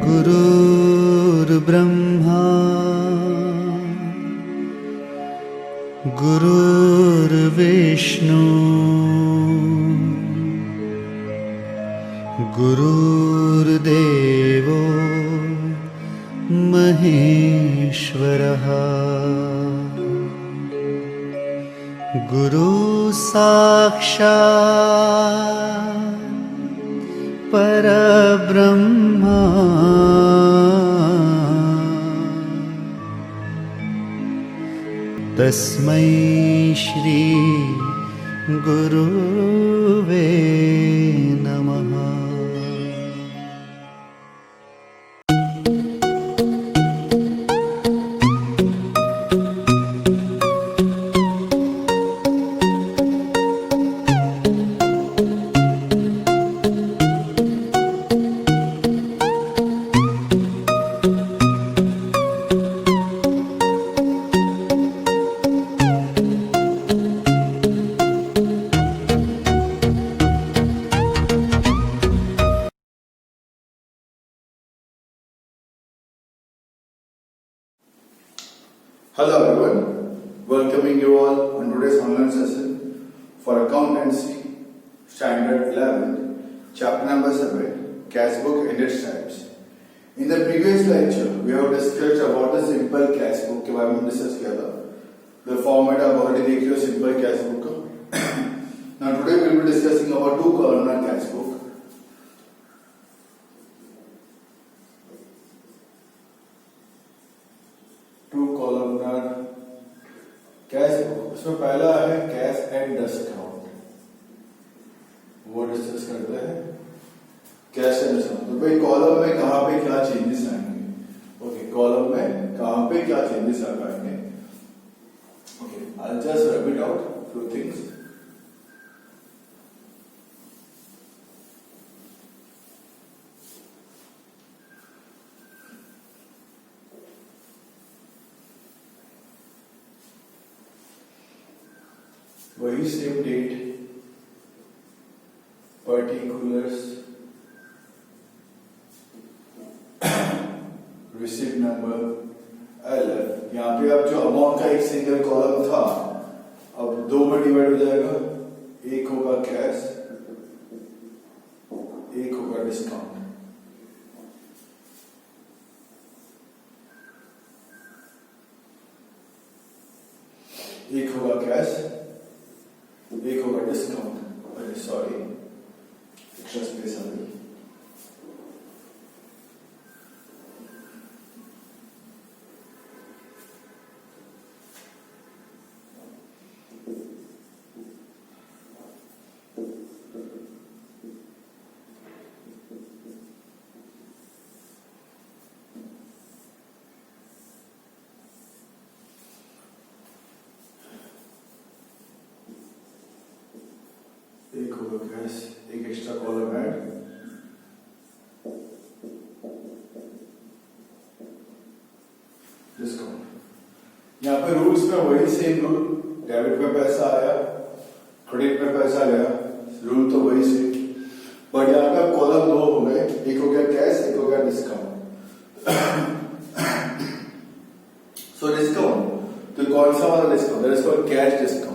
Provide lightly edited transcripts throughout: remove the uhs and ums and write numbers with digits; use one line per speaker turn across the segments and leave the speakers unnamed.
गुरुर्ब्रह्मा गुरुर्विष्णु गुरुर्देवो महेश्वरः गुरु साक्षात् परब्रह्मा तस्मै श्री गुरुवे नमः।
Hello everyone, welcoming you all on today's online session for Accountancy Standard 11, Chapter number 7, Cash Book and its types. In the previous lecture, we have discussed about the simple cash book के बारे में discuss किया था. The format आप already देख रहे हो simple cash book का. Now today we will be discussing about two columnar cash book. Cash book. उसमें पहला है कैश एंड डिस्काउंट, वो डिस्कस करते हैं. कैश एंड डिस्काउंट तो भाई कॉलम में कहां पे क्या चेंजेस आएंगे. ओके, कॉलम में कहां पे क्या चेंजेस आएंगे. Okay, I will just repeat out few things. वही same date, particulars, receipt number, LF. यहाँ पे अब जो अमाउंट का एक सिंगल कॉलम था अब दो में डिवाइड हो जाएगा. एक होगा कैश, एक होगा डिस्काउंट. एक होगा कैश, एक होगा डिस्काउंट. अरे सॉरी, एक्स्ट्रा स्पेस आ गई. एक होगा कैश, एक एक्स्ट्रा कॉलम ऐड. डिस्काउंट. यहाँ पे रूल्स में वही सेम रूल. डेबिट पे पैसा आया, क्रेडिट पे पैसा गया, रूल तो वही सेम. बट यहाँ पे कॉलम दो हो गए. एक हो गया कैश, एक हो गया डिस्काउंट. सो डिस्काउंट तो कौन सा वाला discount? That is called cash discount.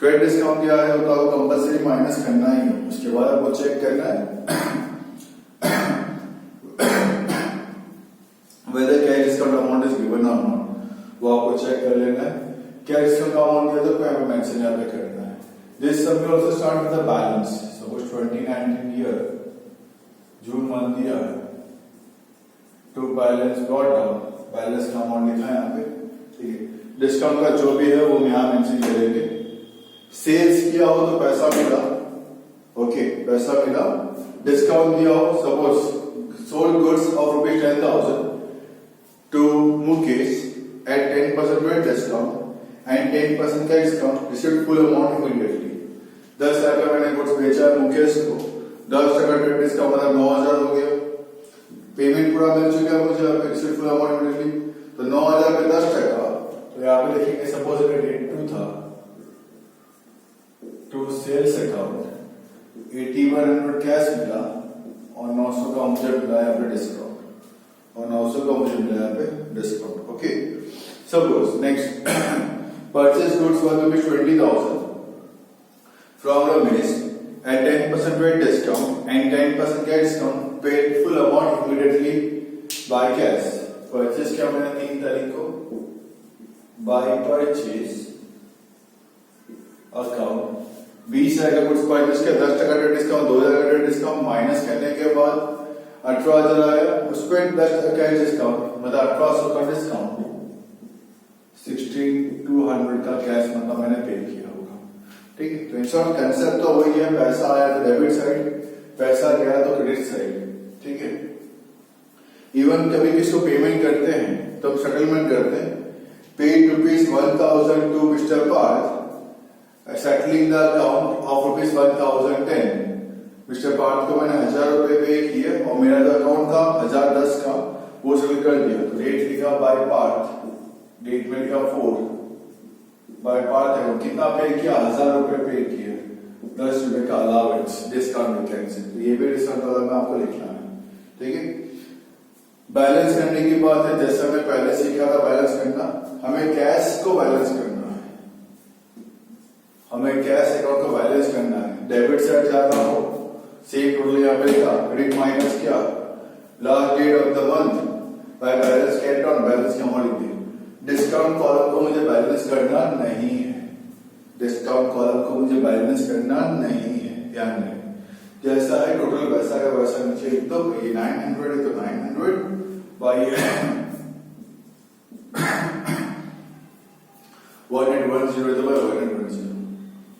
Trade discount क्या है, तो आपको कंपल्सरी माइनस करना ही है. उसके बाद आपको चेक करना है whether cash discount amount is given और नॉट. वो आपको चेक कर लेना है. कैश डिस्काउंट का अमाउंट दिया तो यहाँ पे मेंशन यहाँ पे करना है. दिस सब में also start with the balance. Suppose 2019 year June month दिया है, to balance brought down, balance का अमाउंट लिखा है यहाँ पे. ठीक है, डिस्काउंट का जो भी है वो यहाँ मेंशन करेंगे. सेल्स किया हो तो पैसा मिला. ओके, पैसा मिला. डिस्काउंट दिया हो, suppose sold goods of ₹10,000 to Mukesh at 10% वेट डिस्काउंट एंड 10% का discount. Received full amount immediately. 10,000 का मैंने गुड्स बेचा है मुकेश को. 10% वेट डिस्काउंट मतलब 9,000 हो गया. पेमेंट पूरा मिल चुका है मुझे. Received full amount immediately. तो 9,000 पे 10%. तो यहाँ पे लिखेंगे सपोज डेट 2 था, टू सेल्स अकाउंट 8100 कैश मिला और 900 का मुझे मिला यहाँ पे डिस्काउंट. और 900 का मुझे मिला यहाँ पे discount. Okay, suppose next purchase goods worth ₹20,000 from Ramesh at 10% weight discount and 10% cash discount, paid full amount immediately by cash. Purchase क्या मैंने 3 तारीख को by purchase account 20,000 का गुड्स परचेज किया, 10% डिस्काउंट, 2,000 का डिस्काउंट माइनस करने के बाद 18,000 आया, उस पर 10% कैश डिस्काउंट मतलब 1800 का डिस्काउंट, 16,200 का कैश मतलब मैंने पे किया होगा. ठीक है, तो इंश्योर कंसेप्ट तो वही है, पैसा आया तो डेबिट साइड, पैसा गया तो क्रेडिट साइड. ठीक है, इवन कभी किसको पेमेंट करते हैं तो सेटलमेंट करते हैं, paid ₹1,000 to Mr. Parth, settling the account of ₹1,010. Mister Parth को मैंने 1,000 रुपए पे किए और मेरा जो अकाउंट था 1,010 का वो सेटल कर दिया. तो डेट लिखा बाय पार्थ, डेट में लिखा 4 बाय पार्थ है, कितना पे किया, 1,000 रुपए पे किए, 10 रुपए का अलाउंस डिस्काउंट वैकेंसी. तो ये भी डिस्काउंट वाला में आपको लिखना है. ठीक है, बैलेंस करने की बात है, जैसा मैं पहले सीखा था बैलेंस करना, हमें कैश को बैलेंस करना है, हमें कैश अकाउंट को बैलेंस करना है. डेबिट साइड ज्यादा हो, सेम टोटल यहाँ पे लिखा, क्रेडिट माइनस क्या, last date of the month by balance cat down, balance यहाँ लिख दिया. डिस्काउंट कॉलम को मुझे बैलेंस करना नहीं है, डिस्काउंट कॉलम को मुझे बैलेंस करना नहीं है, ध्यान रहे. जैसा है टोटल वैसा का वैसा नीचे लिख दो. ये 900 है तो 900 बाई 110 तो by 110.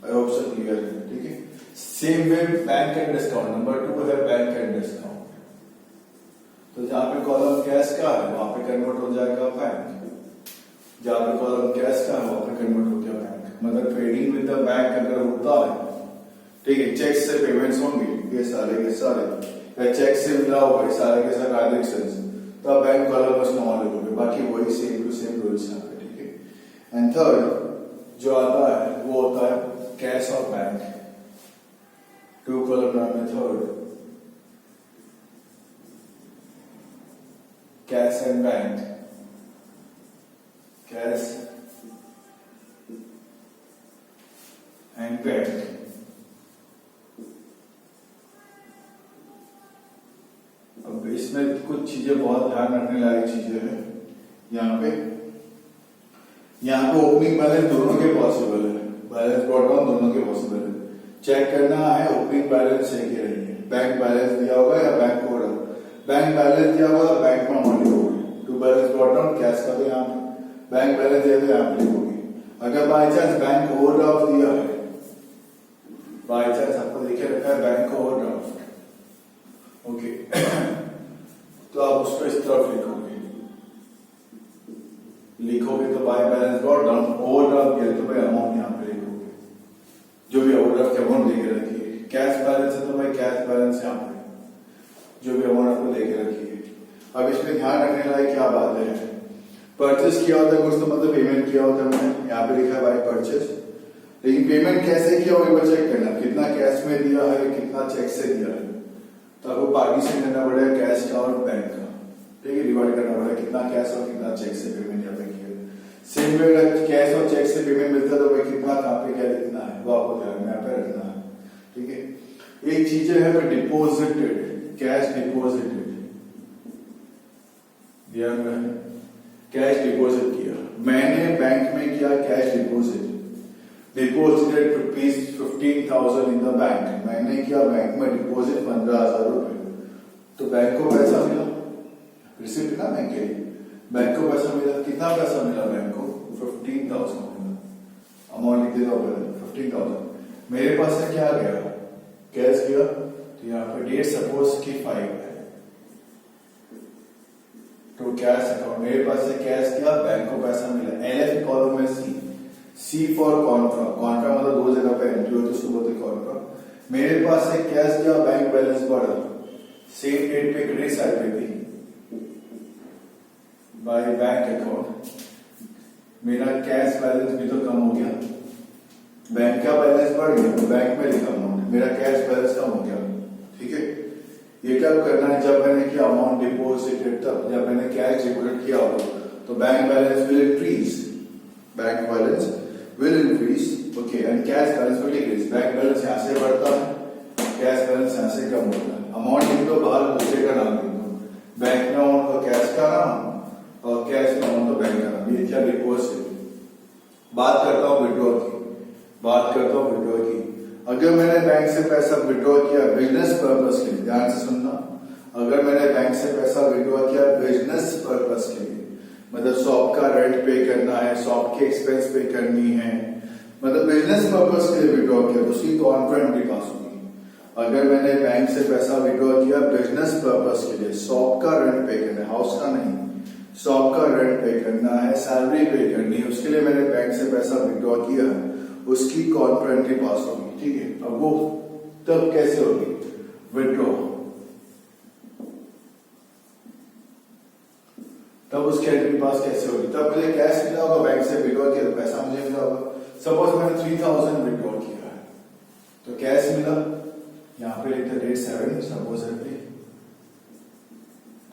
I hope so clear है. ठीक है, same way bank and discount. Number 2 है बैंक एंड डिस्काउंट. तो जहां पे कॉलम कैश का है वहां पे कन्वर्ट हो जाएगा बैंक, जहां पे कॉलम कैश का है वहां पे कन्वर्ट हो गया बैंक. मतलब ट्रेडिंग विद द बैंक अगर होता है, ठीक है, चेक से पेमेंट्स होंगे ये सारे के सारे, या चेक से मिला होगा सारे के सारे ट्रांजेक्शंस, तो आप बैंक कॉलम में स्मॉल लिखोगे, बाकी वही सेम टू सेम रूल्स यहाँ पे. ठीक है, एंड थर्ड जो आता है वो होता है कैश और bank. 2 column method, cash and bank. Cash and bank. अब इसमें कुछ चीजें बहुत ध्यान रखने लायक चीजें हैं. यहाँ पे ओपनिंग बैलेंस दोनों के पॉसिबल है, बैलेंस ब्रॉट डाउन दोनों के पॉसिबल है. चेक करना है ओपनिंग बैलेंस है कि नहीं है, बैंक बैलेंस दिया होगा या बैंक कोड, बैंक बैलेंस दिया होगा तो बैंक में अमाउंट लिखोगे. To balance brought down cash का तो यहाँ पे, बैंक बैलेंस दिया तो यहाँ पे लिखोगे. अगर बाई चांस बैंक ओवरड्राफ्ट दिया है, बाई चांस आपको लिखे रखा है बैंक ओवरड्राफ्ट, ओके, तो आप उसको इस तरफ लिखोगे तो by balance brought down, overdraft किया तो भाई अमाउंट यहाँ पे लिखोगे, जो भी ओवरड्राफ्ट की अमाउंट लेके रखी है. कैश बैलेंस है तो भाई कैश बैलेंस यहाँ पे जो भी अमाउंट आपको लेके रखी है. अब इसमें ध्यान रखने लायक क्या बात है, परचेज किया होता है कुछ तो मतलब पेमेंट किया होता है, मैंने यहाँ पे लिखा है बाय परचेज, लेकिन पेमेंट कैसे किया होगा चेक करना, कितना कैश में दिया है कितना चेक से दिया है. तो आपको पार्टीशन करना पड़ेगा कैश का और बैंक का. ठीक है, डिवाइड करना पड़ेगा कितना कैश और कितना चेक से पेमेंट यहाँ पे किया. सेम वे कैश और चेक से पेमेंट मिलता है तो भाई कितना कहाँ पे क्या लिखना है वो आपको ध्यान में यहाँ पे रखना है. ठीक है, एक चीज है डिपोजिटेड, कैश डिपोजिटेड, ध्यान में कैश डिपोजिट किया, मैंने बैंक में किया cash deposit, deposited ₹15,000 in the bank, मैंने किया बैंक में डिपोजिट 15,000 रुपए, तो बैंक को पैसा मिला, रिसिप्ट ना बैंक के लिए, बैंक को पैसा मिला. कितना पैसा मिला बैंक को, 15,000 मिला. अमाउंट लिख देता हूँ 15,000. मेरे पास से क्या गया, कैश गया, तो यहाँ पे डेट सपोज की 5 है, तो कैश अकाउंट मेरे पास से कैश गया, बैंक को पैसा मिला. LF कॉलम में सी फॉर कॉन्ट्रा, कॉन्ट्रा मतलब 2 जगह पे एंट्री होती है उसको बोलते कॉन्ट्रा. मेरे पास से कैश गया, बैंक बैलेंस बढ़ा, सेम डेट पे क्रेडिट साइड पे थी बाय बैंक अकाउंट, मेरा कैश बैलेंस भी तो कम हो गया, बैंक का बैलेंस बढ़ गया, बैंक में लिखा अमाउंट, मेरा कैश बैलेंस कम हो गया. ठीक है, ये कब करना है? जब मैंने किया अमाउंट डिपोजिटेड, तब जब मैंने कैश डिपोजिट किया हो तो bank balance will increase, bank balance will increase, okay, and cash balance will decrease. Bank balance यहाँ से बढ़ता है, कैश बैलेंस यहाँ से कम होता है। अमाउंट लिख दो, बाहर दूसरे का नाम लिख दो, बैंक में अमाउंट का कैश का नाम और कैश में अमाउंट का बैंक का नाम। ये क्या डिपोजिट। बात करता हूँ विड्रॉ की, अगर मैंने बैंक से पैसा विड्रॉ किया बिजनेस पर्पस के लिए, ध्यान से सुनना, अगर मैंने बैंक से पैसा विड्रॉ किया बिजनेस पर्पस के लिए, मतलब शॉप का रेंट पे करना है, शॉप के एक्सपेंस पे करनी है, मतलब बिजनेस पर्पस के लिए विड्रॉ किया तो उसकी कॉन्ट्रेंट पास होगी। अगर मैंने बैंक से पैसा विड्रॉ किया बिजनेस पर्पस के लिए, शॉप का रेंट पे करना है, हाउस का नहीं, शॉप का रेंट पे करना है, सैलरी पे करनी है, उसके लिए मैंने बैंक से पैसा विड्रॉ किया, उसकी कॉन्ट्रेंट पास होगी। ठीक है, अब वो तब कैसे होगी? विड्रॉ, तब उसकी एंट्री पास कैसे होगी? तब मुझे कैश मिला होगा, बैंक से विड्रॉ किया तो पैसा मुझे मिला होगा। सपोज मैंने 3000 विड्रॉ किया है तो कैश मिला, यहाँ पे लिखते डेट 7 सपोज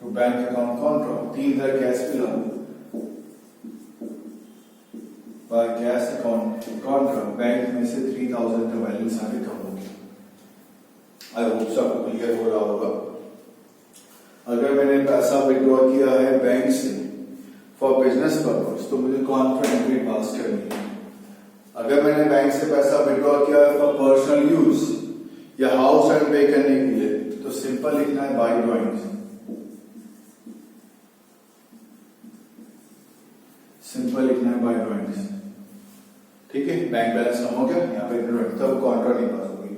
तो बैंक अकाउंट कॉन्ट्रा 3000 कैश मिला, by cash account Contra bank में से 3000 का बैलेंस आगे कम हो गया। आई होप सबको क्लियर हो रहा होगा। अगर मैंने पैसा विड्रॉ किया है बैंक से फॉर बिजनेस पर्पस तो मुझे कॉन्ट्रा एंट्री पास करनी है। अगर मैंने बैंक से पैसा विड्रॉ किया है फॉर पर्सनल यूज या हाउस रेंट पे करने के लिए तो सिंपल लिखना है बाय ड्रॉइंग, सिंपल लिखना है बाय ड्रॉइंग। ठीक है, बैंक बैलेंस कम हो गया, यहाँ पे तब कॉन्ट्रा नहीं पास होगी।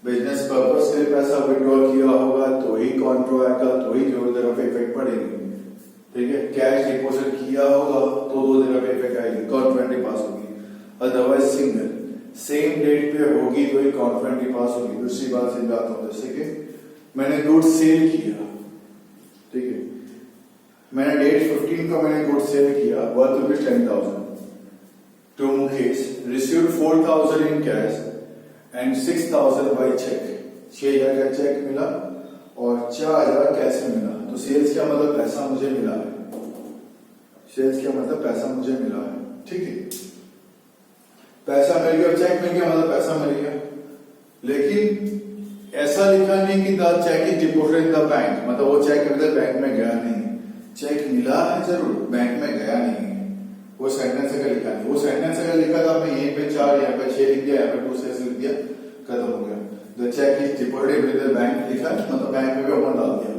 बिजनेस पर्पस से पैसा विड्रॉ किया होगा तो ही कॉन्ट्रा आएगा, तो ही जो तरफ इफेक्ट पड़ेगी। ठीक है, कैश डिपोजिट किया होगा तो दो तरफ इफेक्ट आएगी, कॉन्ट्रा पास होगी। अदरवाइज सिंगल सेम डेट पे होगी तो ही कॉन्ट्रा पास होगी। दूसरी बात से बात हो, जैसे कि मैंने गुड सेल किया, ठीक है, मैंने डेट 15 को मैंने गुड सेल किया worth rupees 10,000 to Mukesh, received 4,000 in cash and 6,000 by check। 6,000 का चेक मिला और 4,000 कैश में मिला। तो सेल्स क्या मतलब पैसा मुझे मिला है, सेल्स क्या मतलब पैसा मुझे मिला है। ठीक है, पैसा मिल गया, चेक मिल गया मतलब पैसा मिल गया। लेकिन ऐसा लिखा नहीं कि the cheque is deposited in the bank, मतलब वो चेक मतलब बैंक में गया नहीं, चेक मिला है जरूर, बैंक में गया नहीं। वो सेंटेंस अगर लिखा नहीं, वो सेंटेंस अगर लिखा था आपने यहीं पे 4 यहाँ पे 6 लिख दिया, यहाँ पे 2 6 लिख दिया, खत्म हो गया। The cheque is deposited with the bank लिखा मतलब बैंक में भी अमाउंट डाल दिया,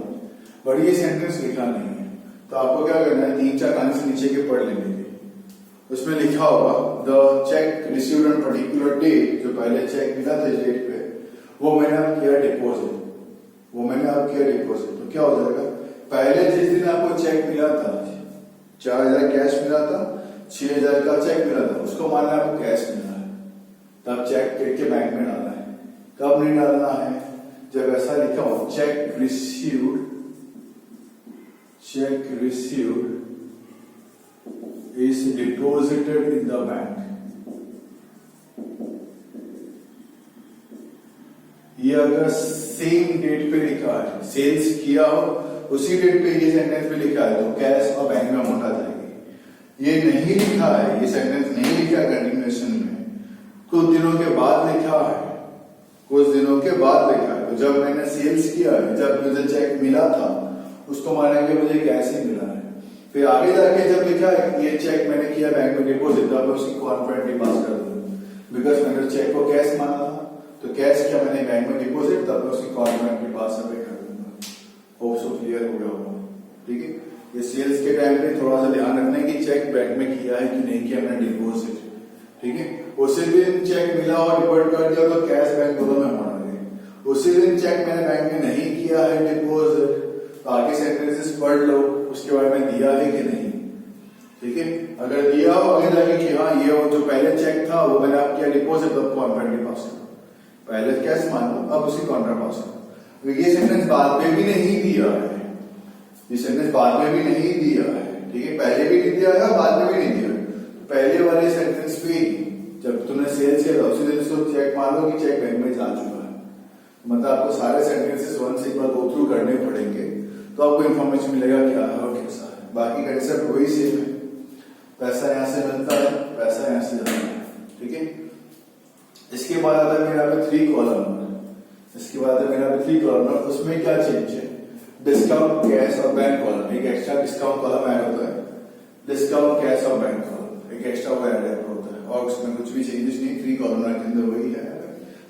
बट ये सेंटेंस लिखा नहीं है। तो आपको क्या करना है, 3-4 लाइन से नीचे के पढ़ लेंगे। उसमें लिखा होगा the cheque received on particular date, जो पहले चेक मिला था इस डेट पे वो मैंने अब किया डिपोजिट, वो मैंने अब किया डिपोजिट। तो क्या हो जाएगा, पहले जिस दिन आपको चेक मिला था 4,000 कैश मिला था, 6,000 का चेक मिला था, उसको मानना आपको कैश मिला है, तब चेक करके बैंक में डालना है। कब नहीं डालना है, जब ऐसा लिखा हो check received is deposited in the bank. ये अगर सेम डेट पे लिखा है, सेल्स किया हो उसी डेट पे ये सेंटेंस पे लिखा है तो कैश और बैंक में अमाउंट आ जाएगी। ये नहीं लिखा है, ये सेंटेंस नहीं लिखा कंटिन्यूएशन में, कुछ दिनों के बाद लिखा है, कुछ दिनों के बाद लिखा है। तो जब मैंने सेल्स किया है, जब मुझे चेक मिला था उसको मानेंगे मुझे कैश ही मिला है। फिर आगे जाके जब लिखा है ये चेक मैंने किया बैंक में डिपोजिट, तो आप उसकी कॉन्फिडेंटली पास कर दो, बिकॉज मैंने चेक को कैश माना था तो कैश किया मैंने बैंक में डिपोजिट, तब मैं उसकी कॉन्फिडेंटली पास कर दूंगा। होप सो क्लियर हो गया होगा। ठीक है, ये सेल्स के टाइम पे थोड़ा सा ध्यान रखना है कि चेक बैंक में किया है कि नहीं किया मैंने डिपोजिट। ठीक है, उसी दिन चेक मिला और डिपोजिट कर दिया तो कैश बैंक दोनों में होना है। उसी दिन चेक मैंने बैंक में नहीं किया है डिपोजिट, तो आगे सेंटेंसेस पढ़ लो, उसके बाद में दिया है कि नहीं। ठीक है, अगर दिया हो आगे जाके कि हाँ ये वो जो पहले चेक था वो मैंने आप किया डिपोजिट, तब कॉन्फिडेंटली पास करो। पहले कैश मान लो, अब उसी कॉन्ट्रा पास करो। ये सेंटेंस बाद में भी नहीं दिया है, ये सेंटेंस बाद में भी नहीं दिया है। ठीक है, पहले भी नहीं दिया है, बाद में भी नहीं दिया है। तो पहले वाले सेंटेंस पे जब तुमने सेल्स किया उसी दिन उसको चेक मान लो कि चेक बैंक में जा चुका है, मतलब आपको सारे सेंटेंसेस वन से एक बार गो थ्रू करने पड़ेंगे, तो आपको इन्फॉर्मेशन मिलेगा क्या है और कैसा है। बाकी कंसेप्ट वही सेम है, पैसा यहाँ से मिलता है, पैसा यहाँ से जाता है, ठीक है। इसके बाद आता है मेरा पे 3 कॉलम, इसके बाद है मेरा पे 3 कॉलम, उसमें क्या चेंज है, डिस्काउंट, कैश और बैंक कॉलम। एक एक्स्ट्रा डिस्काउंट कॉलम ऐड होता है, डिस्काउंट, कैश और बैंक कॉलम एक एक्स्ट्रा वो ऐड होता है, और उसमें कुछ भी चेंजेस नहीं, 3 कॉलम के अंदर वही है,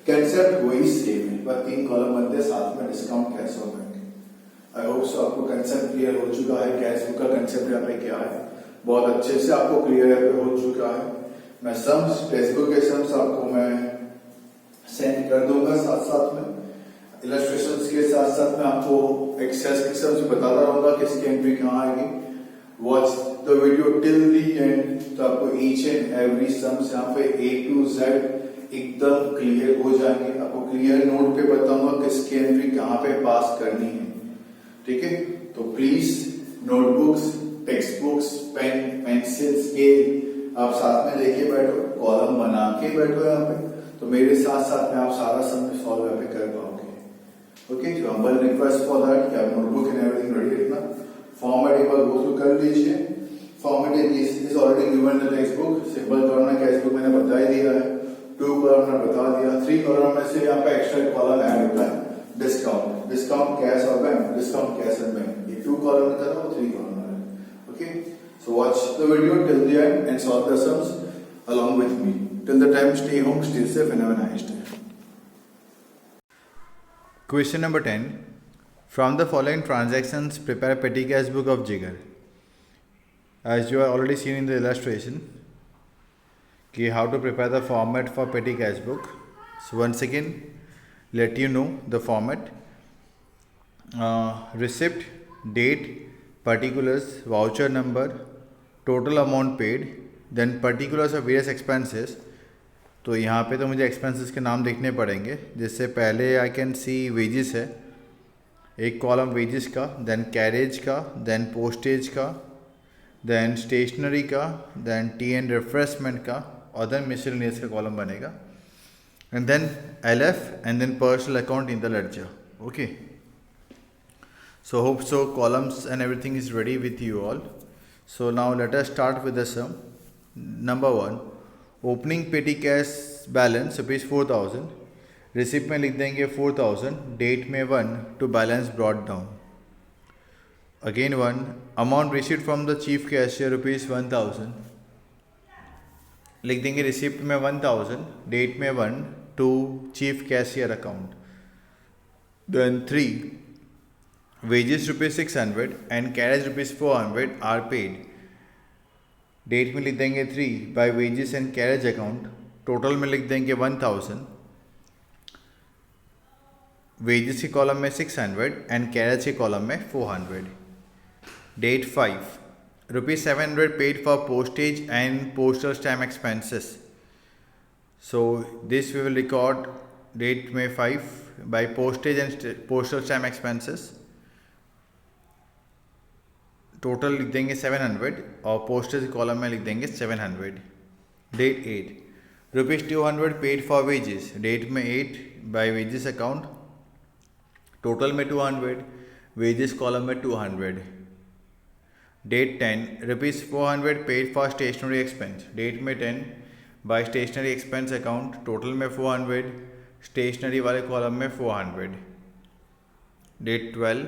कंसेप्ट वही सेम है, बस 3 कॉलम बनते हैं, साथ में डिस्काउंट, कैश और बैंक। आई होप सो आपको कंसेप्ट क्लियर हो चुका है, कैश बुक का कंसेप्ट यहाँ पे क्या है, बहुत अच्छे से आपको क्लियर हो चुका है। मैं सम्स, टेक्स्ट बुक के सम्स आपको मैं सेंड कर दूंगा, साथ साथ में इलस्ट्रेशंस के साथ साथ में आपको एक्सेस के सम्स बताता रहूंगा किसकी एंट्री कहाँ आएगी। Watch the video till the and, तो आपको ईच एंड एवरी सम्स यहाँ पे A to Z एकदम क्लियर हो जाएंगे। आपको क्लियर नोट पे बताऊंगा किसकी एंट्री कहाँ पे पास करनी है, ठीक है। तो please notebooks, text books, pen, pencil, scale आप साथ में लेके बैठो, कॉलम बना के बैठो यहाँ पे, तो मेरे साथ साथ में आप सारा सम सॉल्व यहाँ पे कर पाओगे। ओके, तो हम्बल रिक्वेस्ट फॉर दैट कि आप नोटबुक एंड एवरीथिंग रेडी रखना। फॉर्मेट एक बार गो थ्रू कर लीजिए। Format is already given in the text book. Simple column का टेक्स्ट बुक मैंने बता ही दिया है, 2 कॉलम मैंने बता दिया, 3 कॉलम में से यहाँ पे एक्स्ट्रा कॉलम ऐड होता है, डिस्काउंट, डिस्काउंट, कैश और bank, discount, cash and bank. ये 2 कॉलम में था, 3 कॉलम में। Okay, so watch the video till the end and solve the sums along with me. Till the time, stay home, stay safe and have a nice day.
Question number 10. From the following transactions, prepare petty cash book of Jigar. As you are already seen in the illustration, कि how to prepare the format for petty cash book. So once again, let you know the format. Receipt, date, particulars, voucher number, total amount paid, then particulars of various expenses. तो यहाँ पे तो मुझे expenses के नाम देखने पड़ेंगे, जिससे पहले आई कैन सी वेजेस है, एक कॉलम वेजेस का, देन कैरेज का, देन पोस्टेज का, देन स्टेशनरी का, देन टी एंड रिफ्रेशमेंट का, और देन मिसलेनियस का कॉलम बनेगा, and then LF and then personal account in the ledger. Okay, so hope so columns and everything is ready with you all. So now let us start with the sum. Number 1, opening petty cash balance rupees 4000, receipt में लिख देंगे 4000, date में 1 to balance brought down. Again 1, amount received from the chief cashier rupees 1000, लिख देंगे receipt में 1000, date में 1 to chief cashier account. Then 3, wages rupees 600 and carriage rupees 400 are paid. Date में लिख देंगे 3 by wages and carriage account. Total में लिख देंगे 1000, वेजेस के कॉलम में 600 एंड कैरेज के कॉलम में 400. Date 5, rupees 700 paid for postage and postal stamp expenses. So this we will record date में 5 by postage and postal stamp expenses. Total लिख देंगे 700 और पोस्टेज कॉलम में लिख देंगे 700. Date 8, rupees 200 paid for wages, date में 8 bye wages account, total में 200, wages column में 200. Date 10, rupees 400 paid for stationery expense, date में 10 by stationery expense account, total में 400, स्टेशनरी वाले कॉलम में 400. Date 12,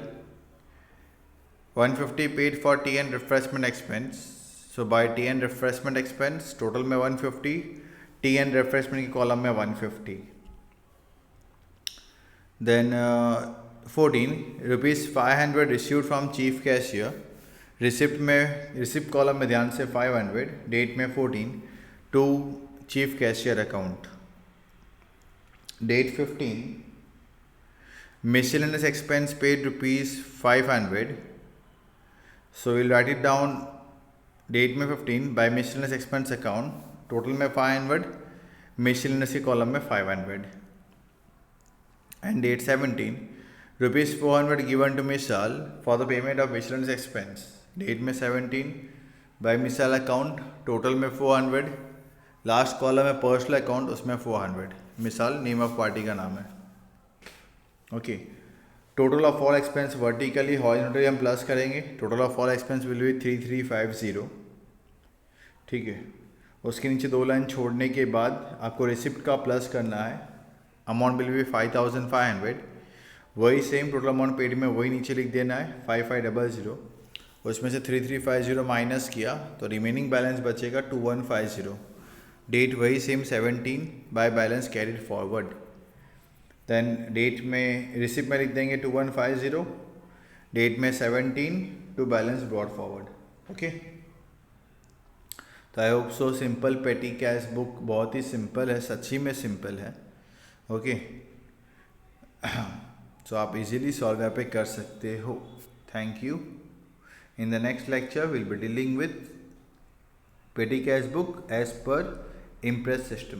150 paid for tea and refreshment expense, so by tea and refreshment expense, total में 150, tea and refreshment की column में 150. Then 14, rupees 500 received from chief cashier, receipt column में ध्यान से 500, date में 14 to chief cashier account. Date 15, miscellaneous expense paid rupees 500, so we'll write it down, date में 15 by miscellaneous expense account, total में 500, miscellaneous की column में 500. And date 17, rupees 400 given to मिसाल for the payment of miscellaneous expense, date में 17 by Misal account, total में 400, last column है personal account, उसमें 400. Misal name of party का नाम है. Okay, total of all expense vertically horizontally हम प्लस करेंगे, total of all expense will be 3350, ठीक है। उसके नीचे 2 लाइन छोड़ने के बाद आपको रिसिप्ट का प्लस करना है, अमाउंट विल बी 5500, वही सेम टोटल अमाउंट पेड में वही नीचे लिख देना है 5500, उसमें से 3350 माइनस किया तो रिमेनिंग बैलेंस बचेगा 2150, डेट वही same 17 by balance carried forward, then date में रिसिप्ट में लिख देंगे 2150, डेट में 17 to balance brought forward, okay. तो I hope so simple petty cash book बहुत ही सिंपल है, सच्ची में सिंपल है, ओके। सो आप इजीली सॉल्व यहाँ पे कर सकते हो। Thank you. In the next lecture will be dealing with petty cash book as per impress system.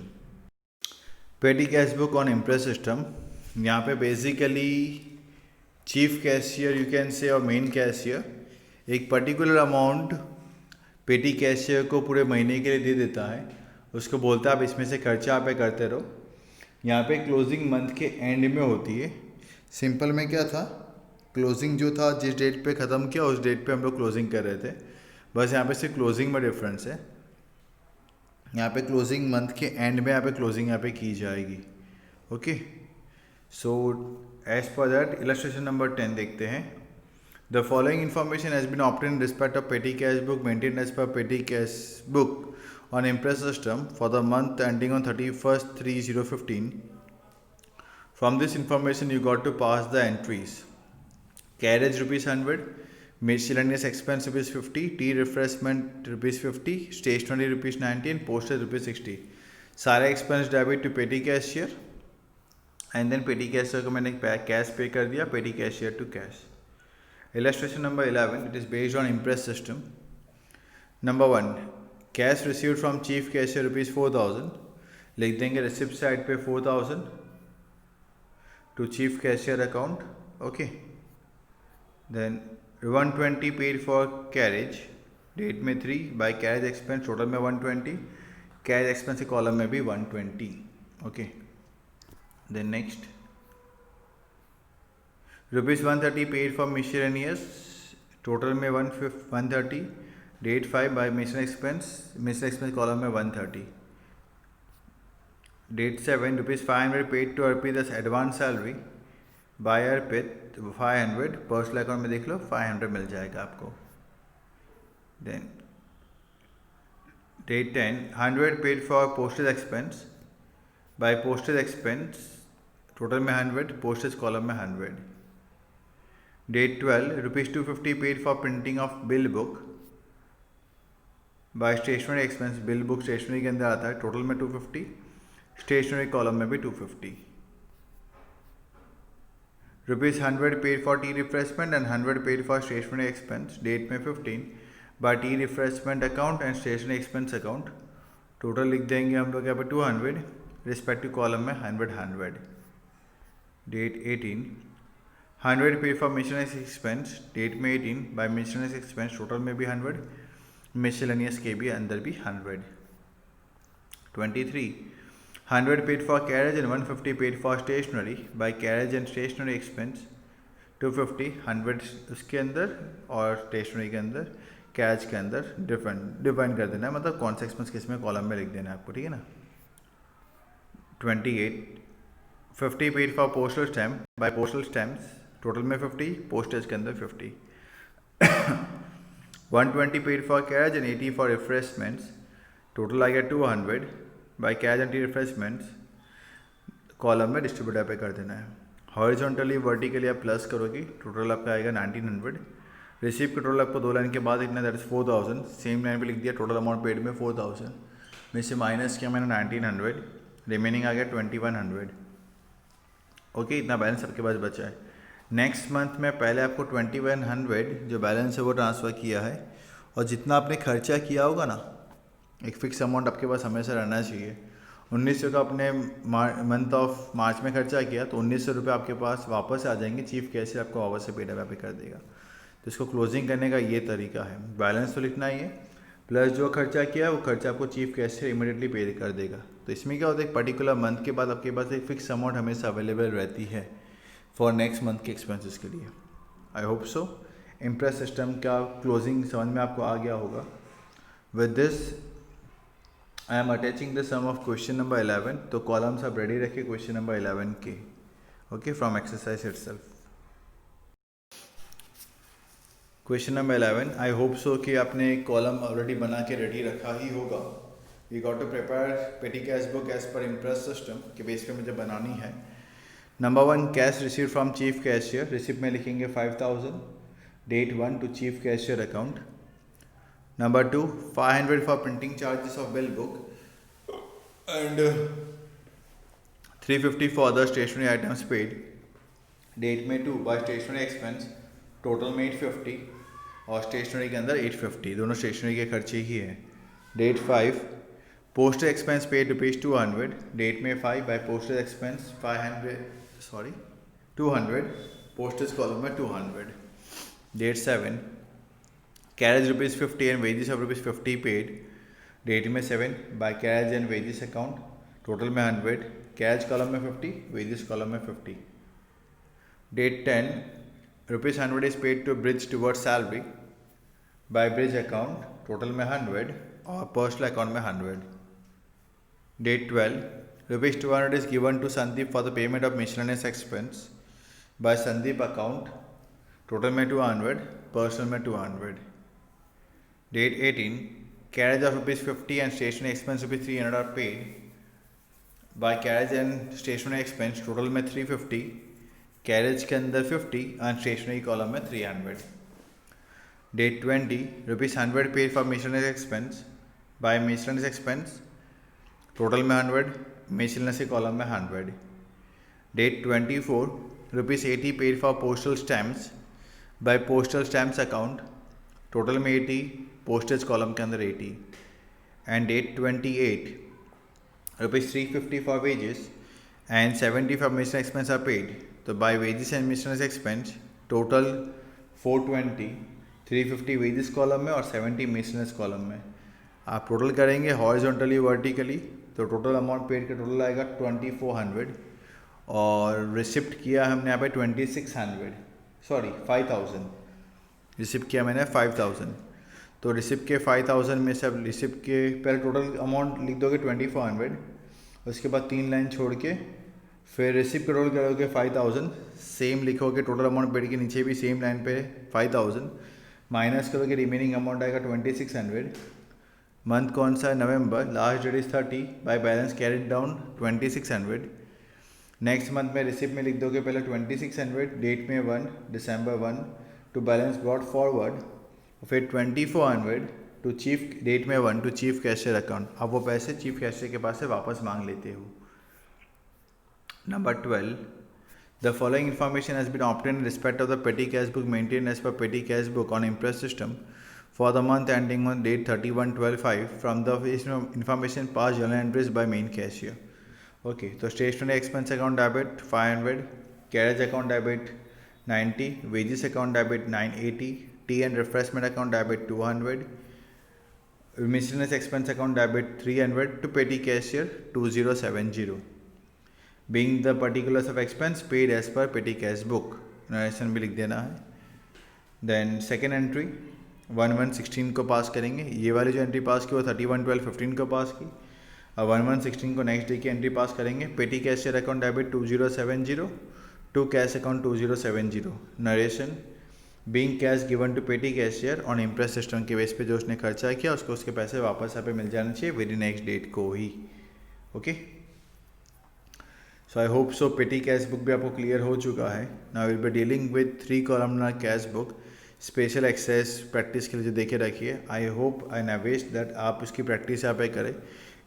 Petty cash book on impress system, यहाँ पे basically chief cashier you can say और main cashier एक particular amount petty cashier को पूरे महीने के लिए दे देता है, उसको बोलता है आप इसमें से खर्चा आप करते रहो। यहाँ पे क्लोजिंग मंथ के एंड में होती है। सिंपल में क्या था, क्लोजिंग जो था जिस डेट पे ख़त्म किया उस डेट पे हम लोग क्लोजिंग कर रहे थे, बस यहाँ पे सिर्फ क्लोजिंग में डिफरेंस है। यहाँ पे क्लोजिंग मंथ के एंड में यहाँ पे क्लोजिंग यहाँ पे की जाएगी, okay. So as per that illustration number 10 देखते हैं। The following information has been obtained in respect of petty cash book maintained as per petty cash book on Impress system for the month ending on 31/3/2015. From this information you got to pass the entries: carriage ₹100, miscellaneous expense ₹50, tea refreshment ₹50, stationery ₹90 and postage ₹60. सारे expense debit to petty cashier and then petty cashier को मैंने cash pay कर दिया, petty cashier to cash. Illustration number 11, it is based on impress system. Number 1, cash received from chief cashier ₹4000, लिख देंगे receipt side पे 4000 to chief cashier account, okay. Then 120 paid for carriage, date में 3 bye carriage expense, total में 120, carriage expense के column में भी 120, okay. Then next ₹130 paid for miscellaneous, total में 130, date 5 by mission expense column में 130, date 7 ₹500 paid to Arpit as advance salary by Arpit 500, personal account में देख लो 500 मिल जाएगा आपको। Then date 10 100 paid for postage expense by postage expense, total में 100, postage column में 100। Date 12 ₹250 paid for printing of bill book by stationery expense, bill book stationery के अंदर आता है, टोटल में 250, स्टेशनरी कॉलम में भी 250। ₹100 paid for tea refreshment and 100 paid for stationery expense, date में 15 by tea refreshment account and stationery expense account, total लिख देंगे हम लोग यहाँ पे 200, रिस्पेक्टिव कॉलम में 100। Date 18 100 paid for missionaries expense, date में 18 बाय मिशनरीज एक्सपेंस, टोटल में भी 100, मिसलेनियस के भी अंदर भी 100। 23 100 paid for carriage and 150 paid for stationery by carriage and stationery expense, 250 100 उसके अंदर और स्टेशनरी के अंदर, कैरेज के अंदर डिफाइन कर देना है, मतलब कौन सा एक्सपेंस किस में कॉलम में लिख देना है आपको, ठीक है ना। 28 50 paid for postal stamp by postal stamps, total में 50, पोस्टेज के अंदर 50। 120 paid for carriage and 80 for refreshments, total आ गया 200 by carriage and tea refreshments, column में डिस्ट्रीब्यूटर पे कर देना है। हॉरिजॉन्टली वर्टिकली आप प्लस करोगे, टोटल आपका आएगा 1900। रिसीव का टोटल आपको 2 लाइन के बाद इतना, दैट इज 4000, सेम लाइन पे लिख दिया टोटल अमाउंट पेड में 4000 में से माइनस किया मैंने 1900, रिमेनिंग आ गया 2100, ओके। इतना बैलेंस आपके पास बचा है। नेक्स्ट मंथ में पहले आपको 2100 जो बैलेंस है वो ट्रांसफ़र किया है, और जितना आपने खर्चा किया होगा ना, एक फिक्स अमाउंट आपके पास हमेशा रहना चाहिए। 1900 का आपने मंथ ऑफ मार्च में खर्चा किया तो 1900 रुपये आपके पास वापस आ जाएंगे, चीफ कैशियर आपको वापस से पेड पे कर देगा। तो इसको क्लोजिंग करने का ये तरीका है, बैलेंस तो लिखना ही है, प्लस जो खर्चा किया है वो खर्चा आपको चीफ कैशियर इमीडिएटली पे कर देगा। तो इसमें क्या होता है, एक पर्टिकुलर मंथ के बाद आपके पास एक फिक्स अमाउंट हमेशा अवेलेबल रहती है, फॉर नेक्स्ट मंथ के एक्सपेंसेस के लिए। I hope so impress system का क्लोजिंग समझ में आपको आ गया होगा। With this I am attaching the sum of question number 11। तो कॉलम्स आप रेडी रखिए क्वेश्चन नंबर 11 के, okay, from exercise itself. Question number 11, I hope सो कि आपने एक कॉलम ऑलरेडी बना के रेडी रखा ही होगा। We got to prepare petty cash book as per impress system के बेस पे मुझे बनानी है। Number 1, cash receive from chief cashier. Receipt में लिखेंगे 5000, date 1 to chief cashier account. Number 2, 500 for printing charges of bill book and 350 for other stationery items paid. Date में 2 bye stationery expense, total में 850 और stationery के अंदर 850, दोनों stationery के खर्चे ही हैं। Date 5, postal expense paid ₹200। Date में 5 by postal expense 200, postage column में 200। Date 7, carriage ₹50 and wages of ₹50 paid. Date में 7 by carriage and wages account, total में 100, कैरेज कॉलम में 50, वेजेस कॉलम में 50। Date 10, ₹100 is paid to bridge towards salary by bridge account, total में 100 और personal account में 100। Date 12, ₹200 is given to Sandeep for the payment of miscellaneous expense by Sandeep account, total में 200, personal में 200। Date 18, carriage of ₹50 and stationery expense ₹300 are paid by carriage and stationery expense, total में 350, carriage के अंदर 50 and stationery column में 300। Date 20, ₹100 paid for miscellaneous expense by miscellaneous expense, total में 100, miscellaneous column में 100। Date 24, ₹80 paid for postal stamps by postal stamps account, total में 80, postage column के अंदर 80। And date 28, ₹350 for wages and 70 for miscellaneous expense are paid. तो by wages and miscellaneous expense total 420, 350 wages column में और 70 miscellaneous column में। आप total करेंगे horizontally vertically तो टोटल अमाउंट पेड का टोटल आएगा 2400 और रिसिप्ट किया हमने यहाँ पे 5000 रिसिप्ट किया मैंने 5000। तो रिसिप्ट के 5000 में से अब रिसिप्ट के पहले टोटल अमाउंट लिख दोगे 2400, उसके बाद 3 लाइन छोड़ के फिर रिसिप्ट का टोटल करोगे 5000, सेम लिखोगे टोटल अमाउंट पेड के नीचे भी सेम लाइन पे 5000 माइनस करोगे, रिमेनिंग अमाउंट आएगा 2600। मंथ कौन सा है? November. Last date is 30 by balance carried down 2600। Next month में रिसिप्ट में लिख दोगे पहले 2600, डेट में 1 दिसंबर 1 टू बैलेंस ब्रॉट फॉरवर्ड, फिर 2400 टू चीफ, डेट में 1 टू चीफ कैशियर अकाउंट। अब वो पैसे चीफ कैशियर के पास से वापस मांग लेते हो। Number 12, the following information has been obtained in respect of the petty cash book maintained as per petty cash book on Impress system for the month ending on date 31/12/5 from the information past journal entries by main cashier. Okay, तो stationery expense account debit 500, carriage account debit 90, wages account debit 980, tea and refreshment account debit 200, miscellaneous expense account debit 300 to petty cashier 2070. Being the particulars of expense paid as per petty cash book, narration भी लिख देना है। Then second entry 1116 को पास करेंगे। ये वाली जो entry पास की वो 31/12/15 को पास की। अब 1116 को नेक्स्ट डे की एंट्री पास करेंगे। Petty cashier account debit 2070 to cash account 2070। Narration being cash given to petty cashier on impress system के बेस पे जो उसने खर्चा किया उसको उसके पैसे वापस यहाँ पे मिल जाने चाहिए विद नेक्स्ट डेट को ही। ओके, सो आई होप सो पेटी कैश बुक भी आपको क्लियर हो चुका है। Now will be dealing with 3 columnar cash book special exercise practice के लिए जो देखे रखिए। I hope I wish that आप उसकी प्रैक्टिस यहाँ पे करें।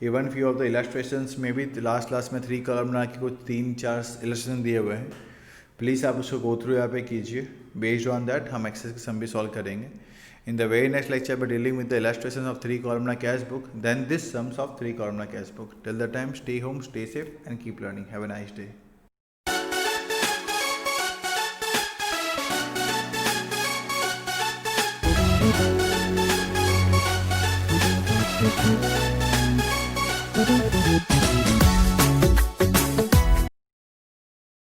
Even few of the illustrations में भी लास्ट में 3 कॉलमनर के कुछ 3-4 इलस्ट्रेशन दिए हुए हैं। प्लीज़ आप उसको गो थ्रू यहाँ पे कीजिए। बेस्ड ऑन दैट हम एक्सरसाइज के सम भी सॉल्व करेंगे। In the very next lecture, we're dealing with the illustrations of 3 columnar cash book, then this sums of 3 columnar cash book. Till the time, stay home, stay safe, and keep learning. Have a nice day.